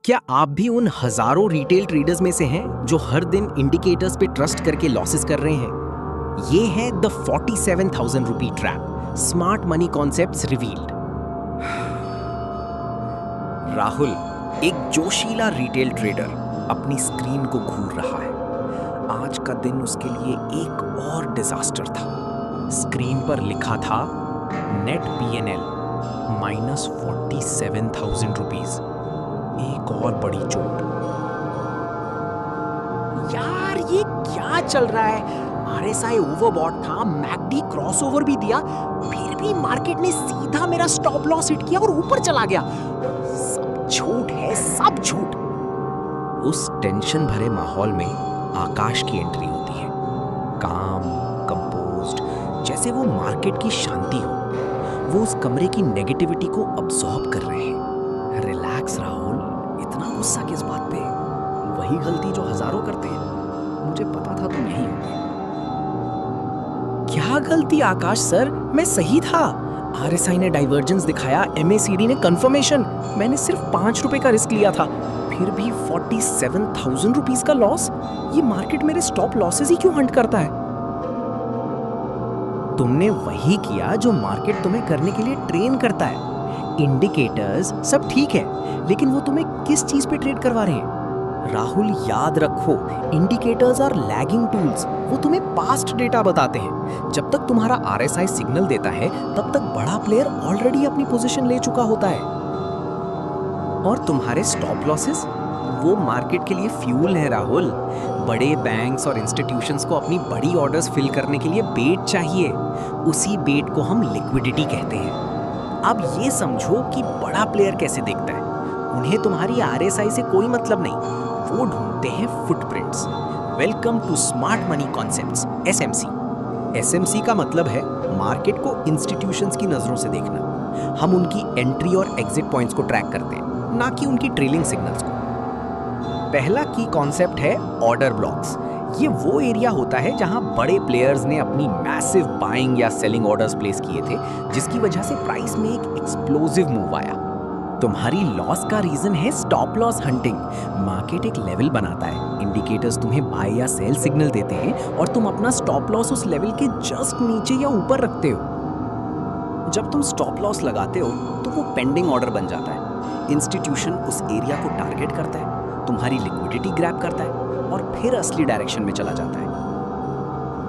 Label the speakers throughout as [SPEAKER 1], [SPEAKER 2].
[SPEAKER 1] क्या आप भी उन हजारों रिटेल ट्रेडर्स में से हैं जो हर दिन इंडिकेटर्स पे ट्रस्ट करके लॉसेस कर रहे हैं? ये है the 47,000 rupee trap, smart money concepts revealed. Rahul, एक जोशीला रिटेल ट्रेडर, अपनी स्क्रीन को घूर रहा है। आज का दिन उसके लिए एक और डिजास्टर था। स्क्रीन पर लिखा था नेट PNL -47,000 रुपीज। एक और बड़ी चोट।
[SPEAKER 2] यार ये क्या चल रहा है? RSI ओवरबॉट था, MACD क्रॉसओवर भी दिया, फिर भी मार्केट ने सीधा मेरा स्टॉप लॉस हिट किया और ऊपर चला गया। सब झूठ है, सब झूठ।
[SPEAKER 1] उस टेंशन भरे माहौल में आकाश की एंट्री होती है, काम, कंपोज्ड, जैसे वो मार्केट की शांति हो। वो उस कमरे की नेगेटिविटी को अब्सॉर्ब कर रहे हैं। रिलैक्स राहुल, इतना गुस्सा किस बात पे? वही गलती जो हजारों करते हैं। मुझे पता था तुम यही होगे। क्या गलती आकाश सर? मैं सही था। RSI ने डाइवर्जेंस दिखाया, MACD ने कंफर्मेशन। मैंने सिर्फ 5 रुपए का रिस्क लिया था, फिर भी 47,000 रुपीज का लॉस। ये मार्केट मेरे स्टॉप लॉसेस ही क्यों हंट करता है? तुमने वही किया जो मार्केट तुम्हें करने के लिए ट्रेन करता है। इंडिकेटर्स सब ठीक है, लेकिन वो तुम्हें किस चीज पे ट्रेड करवा रहे हैं? राहुल, याद रखो, इंडिकेटर्स आर लैगिंग टूल्स। वो तुम्हें पास्ट डेटा बताते हैं। जब तक तुम्हारा RSI सिग्नल देता है, तब तक बड़ा प्लेयर ऑलरेडी अपनी पोजीशन ले चुका होता है। और तुम्हारे स्टॉप लॉसेस, वो मार्केट के लिए फ्यूल है राहुल। बड़े बैंक्स और इंस्टीट्यूशंस को अपनी बड़ी ऑर्डर्स फिल करने के लिए बेट चाहिए। उसी बेट को हम लिक्विडिटी कहते हैं। अब ये समझो कि बड़ा प्लेयर कैसे दिखता है। उन्हें तुम्हारी RSI से कोई मतलब नहीं, वो ढूंढते हैं footprints. Welcome to smart money concepts, SMC। SMC का मतलब है मार्केट को इंस्टीट्यूशंस की नजरों से देखना। हम उनकी एंट्री और एग्जिट पॉइंट्स को ट्रैक करते हैं, ना कि उनकी ट्रेलिंग सिग्नल्स को। पहला की कॉन्सेप्ट है ऑर्डर ब्लॉक्स। ये वो एरिया होता है जहां बड़े प्लेयर्स ने अपनी मैसिव बाइंग या सेलिंग ऑर्डर्स प्लेस किए थे, जिसकी वजह से प्राइस में एक एक्सप्लोसिव मूव आया। तुम्हारी लॉस का रीजन है स्टॉप लॉस हंटिंग। मार्केट एक लेवल बनाता है, इंडिकेटर्स तुम्हें बाय या सेल सिग्नल देते हैं और तुम अपना स्टॉप लॉस उस लेवल के जस्ट नीचे या ऊपर रखते हो। जब तुम स्टॉप लॉस लगाते हो तो वो पेंडिंग ऑर्डर बन जाता है। इंस्टीट्यूशन उस एरिया को टारगेट करता है, तुम्हारी लिक्विडिटी ग्रैब करता है और फिर असली डायरेक्शन में चला जाता है।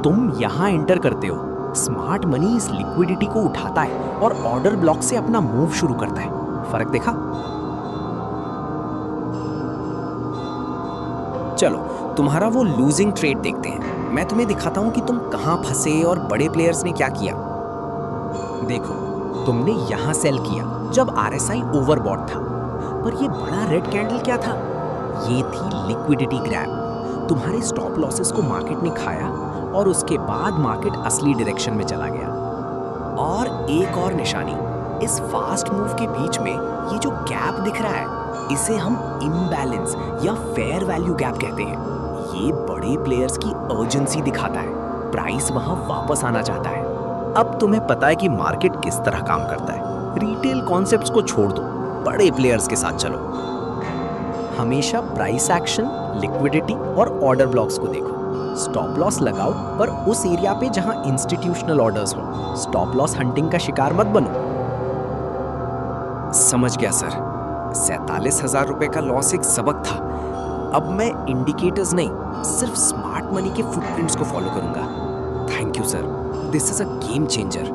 [SPEAKER 1] तुम यहां एंटर करते हो, स्मार्ट मनी इस लिक्विडिटी को उठाता है और ऑर्डर ब्लॉक से अपना मूव शुरू करता है। फर्क देखा? चलो तुम्हारा वो लूजिंग ट्रेड देखते हैं। मैं तुम्हें दिखाता हूं कि तुम कहां फंसे और बड़े प्लेयर्स ने क्या किया। देखो, तुमने यहां सेल किया जब RSI ओवरबॉट था, पर ये बड़ा रेड कैंडल क्या था? ये थी लिक्विडिटी ग्रैब। तुम्हारे स्टॉप लॉसेस को मार्केट ने खाया और उसके बाद मार्केट असली डायरेक्शन में चला गया। और एक और निशानी, इस फास्ट मूव के बीच में ये जो गैप दिख रहा है, इसे हम इम्बैलेंस या फेयर वैल्यू गैप कहते हैं। ये बड़े प्लेयर्स की अर्जेंसी दिखाता है, प्राइस वहां वापस आना चाहता है। अब तुम्हें पता है कि मार्केट किस तरह काम करता है। रिटेल कॉन्सेप्ट्स को छोड़ दो, बड़े प्लेयर्स के साथ चलो। हमेशा प्राइस एक्शन, लिक्विडिटी और ऑर्डर ब्लॉक्स को देखो। स्टॉप लॉस लगाओ, पर उस एरिया पे जहां इंस्टीट्यूशनल ऑर्डर्स हो। स्टॉप लॉस हंटिंग का शिकार मत बनो। समझ गया सर। 47,000 रुपए का लॉस एक सबक था। अब मैं इंडिकेटर्स नहीं, सिर्फ स्मार्ट मनी के फुटप्रिंट्स को फॉलो करूंगा। Thank you sir, this is a game changer.